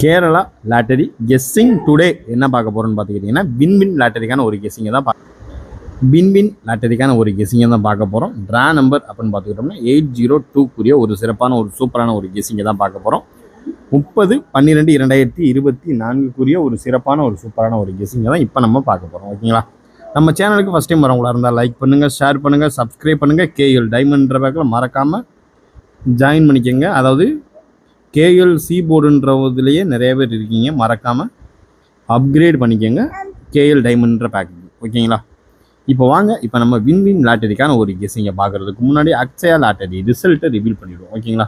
Kerala lottery guessing today என்ன பார்க்க போகிறோன்னு பார்த்துக்கிட்டிங்கன்னா வின்வின் லாட்டரிக்கான ஒரு கெஸ்ஸிங்கை தான் வின்வின் லாட்டரிக்கான ஒரு கெஸ்ஸிங்கை தான் பார்க்க போகிறோம். ட்ரா நம்பர் அப்படின்னு பார்த்துக்கிட்டோம்னா 802 ஒரு சிறப்பான ஒரு சூப்பரான ஒரு கெஸ்ஸிங்கை தான் பார்க்க போகிறோம். 30/12/2024 ஒரு சிறப்பான ஒரு சூப்பரான ஒரு கெஸ்ஸிங்கை தான் இப்போ நம்ம பார்க்க போகிறோம். ஓகேங்களா? நம்ம சேனலுக்கு ஃபஸ்ட் டைம் வரவங்களா இருந்தால் லைக் பண்ணுங்கள், ஷேர் பண்ணுங்கள், சப்ஸ்கிரைப் பண்ணுங்கள். கேஎல் டைமண்ட்ன்ற பேக்கில் மறக்காமல் ஜாயின் பண்ணிக்கோங்க. அதாவது கேஎல் சி போர்டுன்றதுலேயே நிறைய பேர் இருக்கீங்க, மறக்காமல் அப்கிரேட் பண்ணிக்கோங்க கேஎல் டைமண்ட்ன்ற பேக்கேஜ். ஓகேங்களா? இப்போ வாங்க, இப்போ நம்ம வின்வின் லாட்டரிக்கான ஒரு கெஸ்ஸிங்கை பார்க்குறதுக்கு முன்னாடி அக்ஷயா லாட்டரி ரிசல்ட்டை ரிவீல் பண்ணிவிடுவோம். ஓகேங்களா?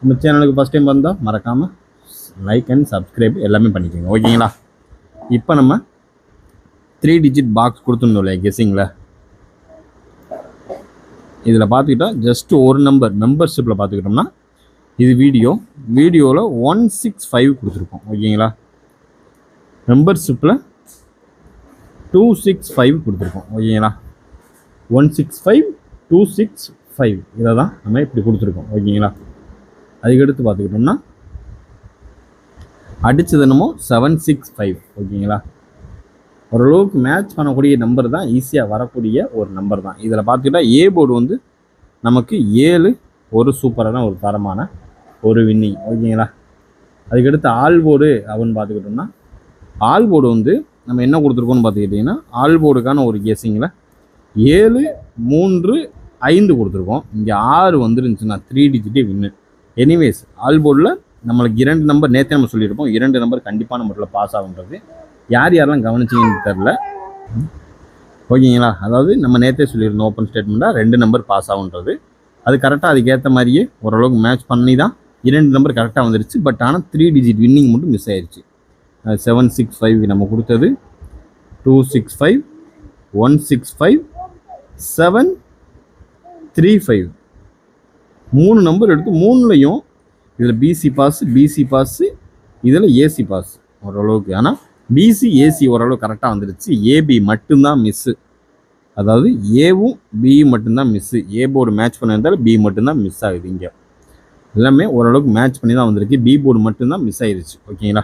நம்ம சேனலுக்கு ஃபஸ்ட் டைம் வந்தால் மறக்காமல் லைக் அண்ட் சப்ஸ்கிரைப் எல்லாமே பண்ணிக்கோங்க. ஓகேங்களா? இப்போ நம்ம 3 டிஜிட் பாக்ஸ் கொடுத்துருந்தோம் இல்லையா கெஸ்ஸிங்கில், இதில் பார்த்துக்கிட்டா ஜஸ்ட் ஒரு நம்பர் மெம்பர்ஷிப்பில் பார்த்துக்கிட்டோம்னா இது வீடியோவில் 165 கொடுத்துருக்கோம். ஓகேங்களா? மெம்பர்ஷிப்பில் 265 கொடுத்துருக்கோம். ஓகேங்களா? 165 265 இதை தான் நம்ம இப்படி கொடுத்துருக்கோம். ஓகேங்களா? அதுக்கடுத்து பார்த்துக்கிட்டோம்னா அடித்தது என்னமோ 765. ஓகேங்களா? ஓரளவுக்கு மேட்ச் பண்ணக்கூடிய நம்பர் தான், ஈஸியாக வரக்கூடிய ஒரு நம்பர் தான். இதில் பார்த்துக்கிட்டா ஏ போர்டு வந்து நமக்கு 7 ஒரு சூப்பரான ஒரு தரமான ஒரு வின்னிங். ஓகேங்களா? அதுக்கடுத்து ஆல் போர்டு அப்படின்னு பார்த்துக்கிட்டோம்னா ஆல் போர்டு வந்து நம்ம என்ன கொடுத்துருக்கோன்னு பார்த்துக்கிட்டிங்கன்னா ஆல் போர்டுக்கான ஒரு கெஸ்ஸிங்கில் 7 3 5 கொடுத்துருக்கோம். இங்கே 6 வந்துருந்துச்சுன்னா 3 டிஜிட்டே வின்னு. எனிவேஸ் ஆல் போர்டில் நம்மளுக்கு 2 நம்பர் நேற்றே நம்ம சொல்லியிருப்போம், 2 நம்பர் கண்டிப்பான முறையில் பாஸ் ஆகுன்றது. யாரெல்லாம் கவனிச்சிங்கன்னு தெரில. ஓகேங்களா? அதாவது நம்ம நேற்றே சொல்லியிருந்தோம் ஓப்பன் ஸ்டேட்மெண்ட்டாக 2 நம்பர் பாஸ் ஆகுன்றது. அது கரெக்டாக அதுக்கேற்ற மாதிரியே ஓரளவுக்கு மேட்ச் பண்ணி தான் 2 நம்பர் கரெக்டாக வந்துருச்சு. பட் ஆனால் 3 டிஜிட் வின்னிங் மட்டும் மிஸ் ஆயிடுச்சு. 765 நம்ம கொடுத்தது, 265, 165, 735 3 நம்பர் எடுத்து 3லையும் இதில் பிசி பாஸு இதில் ஏசி பாஸ் ஓரளவுக்கு. ஆனால் பிசி ஏசி ஓரளவு கரெக்டாக வந்துடுச்சு. ஏபி மட்டும்தான் மிஸ்ஸு. அதாவது ஏவும் பியும் மட்டும்தான் மிஸ்ஸு. ஏ போர்டு மேட்ச் பண்ணியிருந்தாலும் பி மட்டும்தான் மிஸ் ஆகுது. இங்கே எல்லாமே ஓரளவுக்கு மேட்ச் பண்ணி தான் வந்திருக்கு. பி போர்டு மட்டும்தான் மிஸ் ஆயிடுச்சு. ஓகேங்களா?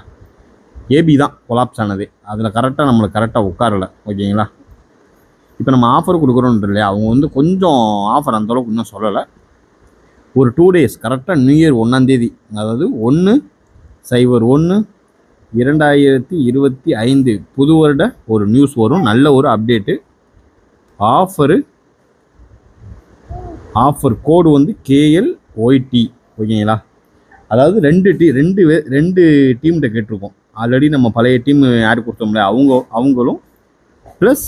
ஏபி தான் கொலாப்ஸ் ஆனது. அதில் நம்மளுக்கு கரெக்டாக உட்காரலை. ஓகேங்களா? இப்போ நம்ம ஆஃபர் கொடுக்குறோன்ற இல்லையா, அவங்க வந்து கொஞ்சம் ஆஃபர் அந்தளவுக்கு இன்னும் சொல்லலை. ஒரு 2 டேஸ் கரெக்டாக நியூ இயர் 1ஆம் தேதி, அதாவது 1/01/2025 புது வருட ஒரு நியூஸ் வரும், நல்ல ஒரு அப்டேட்டு. ஆஃபர் கோடு வந்து KLYT. ஓகேங்களா? அதாவது 2 டீம்கிட்ட கேட்டிருக்கோம். ஆல்ரெடி நம்ம பழைய டீம் யார் கொடுத்தோம்ல அவங்களும் ப்ளஸ்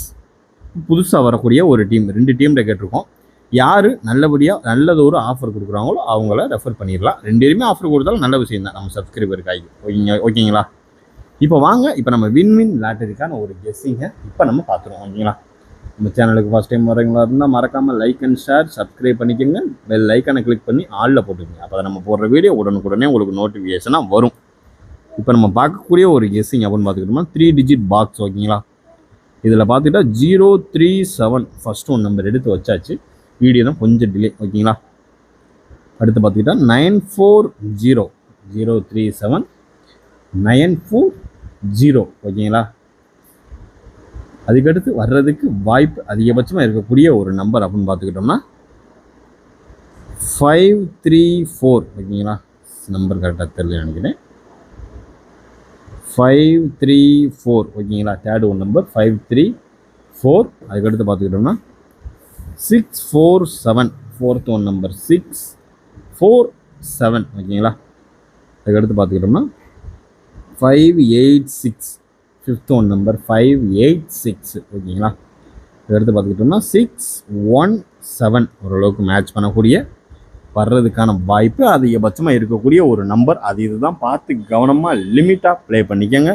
புதுசாக வரக்கூடிய ஒரு டீம், 2 டீம்கிட்ட கேட்டிருக்கோம். யார் நல்லது ஒரு ஆஃபர் கொடுக்குறாங்களோ அவங்கள ரெஃபர் பண்ணிடலாம். 2 பேருமே ஆஃபர் கொடுத்தாலும் நல்ல விஷயம் தான் நம்ம சப்ஸ்கிரைபருக்காகி. ஓகேங்களா? இப்போ வாங்க, இப்போ நம்ம வின்வின் லாட்டரிக்கான ஒரு கெஸ்ஸிங்கை இப்போ நம்ம பார்த்துருவோம். ஓகேங்களா? நம்ம சேனலுக்கு ஃபஸ்ட் டைம் வரவங்களா இருந்தால் மறக்காமல் லைக் அண்ட் ஷேர் சப்ஸ்கிரைப் பண்ணிக்கோங்க. பெல் ஐக்கானை கிளிக் பண்ணி ஆளில் போட்டுக்கோங்க. அப்போ நம்ம போடுற வீடியோ உடனுக்குடனே உங்களுக்கு நோட்டிஃபிகேஷனாக வரும். இப்போ நம்ம பார்க்கக்கூடிய ஒரு கெஸ்ஸிங் அப்படின்னு பார்த்துக்கிட்டோம்னா 3 டிஜிட் பாக்ஸ். ஓகேங்களா? இதில் பார்த்துக்கிட்டா 037 ஃபஸ்ட்டு ஒரு நம்பர் எடுத்து வச்சாச்சு. வீடியோ தான் கொஞ்சம் டிலே. ஓகேங்களா? அடுத்து பார்த்துக்கிட்டா 940 037 940. ஓகேங்களா? அதுக்கடுத்து வர்றதுக்கு வாய்ப்பு அதிகபட்சமாக இருக்கக்கூடிய ஒரு நம்பர் அப்படின்னு பார்த்துக்கிட்டோம்னா 534. ஓகேங்களா? நம்பர் கரெக்டாக தெரியல நினைக்கிறேன். 534. ஓகேங்களா? Third one number 534. அதுக்கடுத்து பார்த்துக்கிட்டோம்னா 647 ஃபோர்த் ஒன் நம்பர் 647. ஓகேங்களா? அதுக்கடுத்து பார்த்துக்கிட்டோம்னா 586 ஃபிஃப்த் ஒன் நம்பர் 586. ஓகேங்களா? அதுக்கடுத்து பார்த்துக்கிட்டோம்னா 617 ஓரளவுக்கு மேட்ச் பண்ணக்கூடிய வர்றதுக்கான வாய்ப்பு அதிகபட்சமாக இருக்கக்கூடிய ஒரு நம்பர். அது இதுதான், பார்த்து கவனமாக லிமிட்டாக ப்ளே பண்ணிக்கோங்க.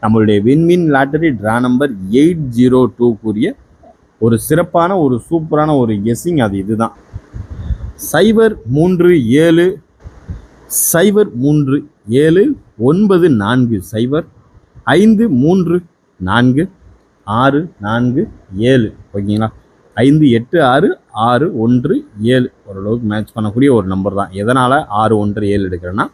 நம்மளுடைய வின்வின் லாட்டரி ட்ரா நம்பர் 802 ஒரு சிறப்பான ஒரு சூப்பரான ஒரு கெஸ்ஸிங் அது இதுதான். 037 037 940 534 647. ஓகேங்களா? 586 617 ஓரளவுக்கு மேட்ச் பண்ணக்கூடிய ஒரு நம்பர் தான். எதனால் 617 எடுக்கிறேன்னா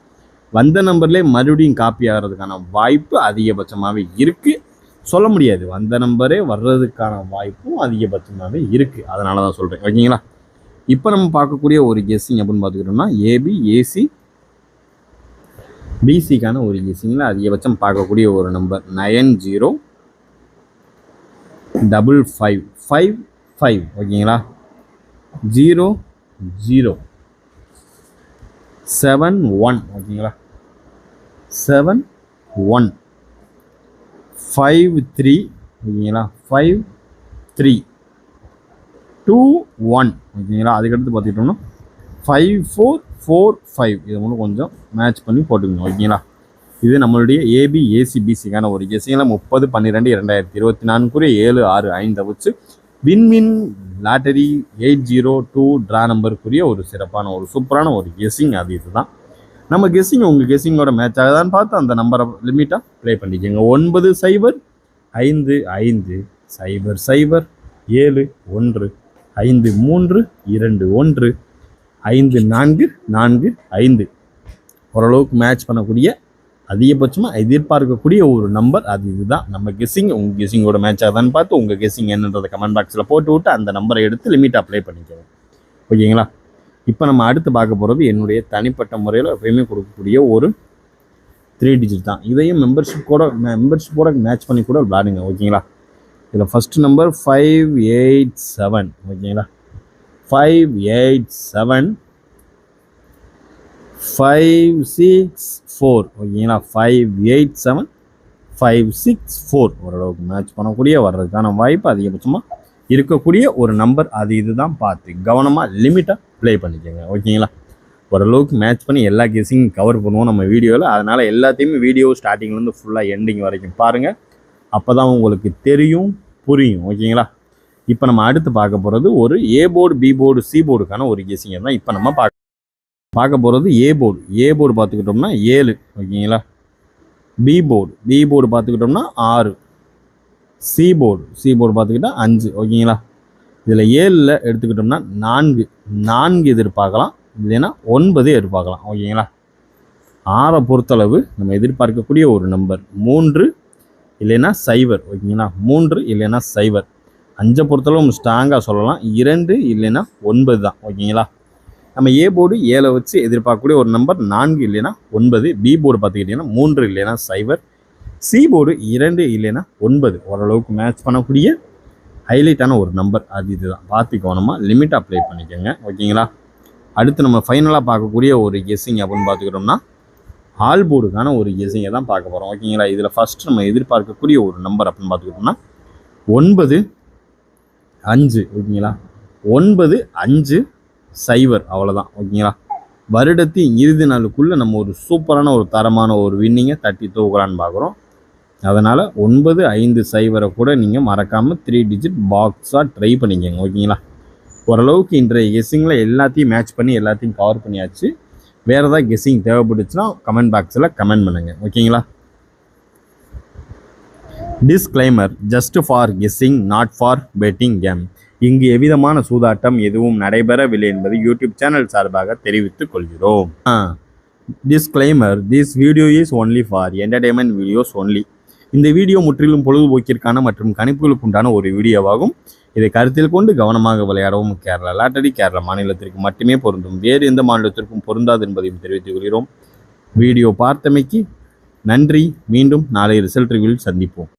வந்த நம்பர்லேயே மறுபடியும் காப்பி ஆகிறதுக்கான வாய்ப்பு அதிகபட்சமாகவே இருக்குது. சொல்ல முடியாது, வந்த நம்பரே வர்றதுக்கான வாய்ப்பும் அதிகபட்சமாகவே இருக்குது. அதனால தான் சொல்கிறேன். ஓகேங்களா? இப்போ நம்ம பார்க்கக்கூடிய ஒரு கெஸ்ஸிங் அப்படின்னு பார்த்துக்கிட்டோம்னா ஏபி ஏசி பிசிக்கான ஒரு கெஸ்ஸிங்கில் அதிகபட்சம் பார்க்கக்கூடிய ஒரு நம்பர் 905555. ஓகேங்களா? 0071. ஓகேங்களா? 71 53. ஓகேங்களா? 53 21. ஓகேங்களா? அதுக்கடுத்து பார்த்துக்கிட்டோம்னா 5445. இது மட்டும் கொஞ்சம் மேட்ச் பண்ணி போட்டுக்கோங்க. ஓகேங்களா? இது நம்மளுடைய ஏபி ஏசிபிசிக்கான ஒரு கெஸ்ஸிங்கில் 30/12/2024 765 வச்சு வின்வின் லாட்டரி 802 ட்ரா நம்பருக்குரிய ஒரு சிறப்பான ஒரு சூப்பரான ஒரு கெஸ்ஸிங். அது இதுதான் நம்ம கெஸ்ஸிங். உங்கள் கெஸ்ஸிங்கோட மேட்ச் ஆகுதான்னு பார்த்து அந்த நம்பரை லிமிட்டாக ப்ளே பண்ணிக்கோங்க. 90550513215445. ஓரளவுக்கு மேட்ச் பண்ணக்கூடிய அதிகபட்சமாக எதிர்பார்க்கக்கூடிய ஒரு நம்பர். அது இதுதான் நம்ம கெஸ்ஸிங். உங்கள் கெஸ்ஸிங்கோட மேட்ச் ஆகுதான்னு பார்த்து உங்கள் கெஸ்ஸிங் என்னன்றதை கமெண்ட் பாக்ஸில் போட்டு விட்டு அந்த நம்பரை எடுத்து லிமிட்டாக ப்ளே பண்ணிக்கோங்க. ஓகேங்களா? இப்போ நம்ம அடுத்து பார்க்க போகிறது என்னுடைய தனிப்பட்ட முறையில் எப்பயுமே கொடுக்கக்கூடிய ஒரு 3 டிஜிட் தான். இதையும் மெம்பர்ஷிப்போட மேட்ச் பண்ணி கூட விளாடுங்க. ஓகேங்களா? இதில் ஃபஸ்ட்டு நம்பர் 587. ஓகேங்களா? 587 564. ஓகேங்களா? 587 564. ஓரளவுக்கு மேட்ச் பண்ணக்கூடிய வர்றதுக்கான வாய்ப்பு அதிகபட்சமாக இருக்கக்கூடிய ஒரு நம்பர். அது இதுதான். பார்த்து கவனமாக லிமிட்டாக ப்ளே பண்ணிக்கோங்க. ஓகேங்களா? ஓரளவுக்கு மேட்ச் பண்ணி எல்லா கேஸையும் கவர் பண்ணுவோம் நம்ம வீடியோவில். அதனால் எல்லாத்தையுமே வீடியோ ஸ்டார்டிங்லேருந்து ஃபுல்லாக எண்டிங் வரைக்கும் பாருங்கள். அப்போ தான் உங்களுக்கு தெரியும், புரியும். ஓகேங்களா? இப்போ நம்ம அடுத்து பார்க்க போகிறது ஒரு A board B board C போர்டுக்கான ஒரு கேஸிங் தான் இப்போ நம்ம பார்க்க போகிறது. ஏ போர்டு பார்த்துக்கிட்டோம்னா 7. ஓகேங்களா? பி போர்டு பார்த்துக்கிட்டோம்னா 6. சி போர்டு பார்த்துக்கிட்டா 5. ஓகேங்களா? இதில் 7ல் எடுத்துக்கிட்டோம்னா 4 எதிர்பார்க்கலாம், இல்லைன்னா 9 எதிர்பார்க்கலாம். ஓகேங்களா? 6 பொறுத்தளவு நம்ம எதிர்பார்க்கக்கூடிய ஒரு நம்பர் 3 இல்லைன்னா 0. ஓகேங்களா? 3 இல்லைன்னா 0. 5 பொறுத்தளவு நம்ம ஸ்ட்ராங்காக சொல்லலாம் 2 இல்லைன்னா 9 தான். ஓகேங்களா? நம்ம ஏ போர்டு 7 வச்சு எதிர்பார்க்கக்கூடிய ஒரு நம்பர் 4 இல்லைன்னா 9. பி போர்டு பார்த்துக்கிட்டிங்கன்னா 3 இல்லைன்னா 0. சி போர்டு 2 இல்லைன்னா 9. ஓரளவுக்கு மேட்ச் பண்ணக்கூடிய ஹைலைட்டான ஒரு நம்பர். அது இதுதான். பார்த்து கவனமாக லிமிட்டாக ப்ளே பண்ணிக்கோங்க. ஓகேங்களா? அடுத்து நம்ம ஃபைனலாக பார்க்கக்கூடிய ஒரு கெஸ்ஸிங் அப்படின்னு பார்த்துக்கிட்டோம்னா ஆல் போர்டுக்கான ஒரு கெஸ்ஸிங்கை தான் பார்க்க போகிறோம். ஓகேங்களா? இதில் ஃபஸ்ட்டு நம்ம எதிர்பார்க்கக்கூடிய ஒரு நம்பர் அப்படின்னு பார்த்துக்கிட்டோம்னா 95. ஓகேங்களா? 9550. அவ்வளோதான். ஓகேங்களா? வருடத்தின் இறுதி நாளுக்குள்ளே நம்ம ஒரு சூப்பரான ஒரு தரமான ஒரு வின்னிங்கை தட்டி தூக்கலான்னு பார்க்குறோம். அதனால் 9550 கூட நீங்கள் மறக்காமல் 3 டிஜிட் பாக்ஸாக ட்ரை பண்ணிக்கோங்க. ஓகேங்களா? ஓரளவுக்கு இன்றைய கெஸ்ஸிங்கில் எல்லாத்தையும் மேட்ச் பண்ணி எல்லாத்தையும் கவர் பண்ணியாச்சு. வேறு ஏதாவது கெஸ்ஸிங் தேவைப்பட்டுச்சுன்னா கமெண்ட் பாக்ஸில் கமெண்ட் பண்ணுங்கள். ஓகேங்களா? Disclaimer: just for guessing, not for betting game. இங்கு எவ்விதமான சூதாட்டம் எதுவும் நடைபெறவில்லை என்பது யூடியூப் சேனல் சார்பாக தெரிவித்துக் கொள்கிறோம். Disclaimer: this video is only for entertainment videos only. இந்த வீடியோ முற்றிலும் பொழுதுபோக்கிற்கான மற்றும் கணிப்புகளுக்கு உண்டான ஒரு வீடியோவாகும். இதை கருத்தில் கொண்டு கவனமாக விளையாடவும். கேரளா லாட்டரி கேரளா மாநிலத்திற்கு மட்டுமே பொருந்தும், வேறு எந்த மாநிலத்திற்கும் பொருந்தாது என்பதையும் தெரிவித்துக் கொள்கிறோம். வீடியோ பார்த்தமைக்கு நன்றி. மீண்டும் நாளை ரிசல்ட் ரிவ்யூவில் சந்திப்போம்.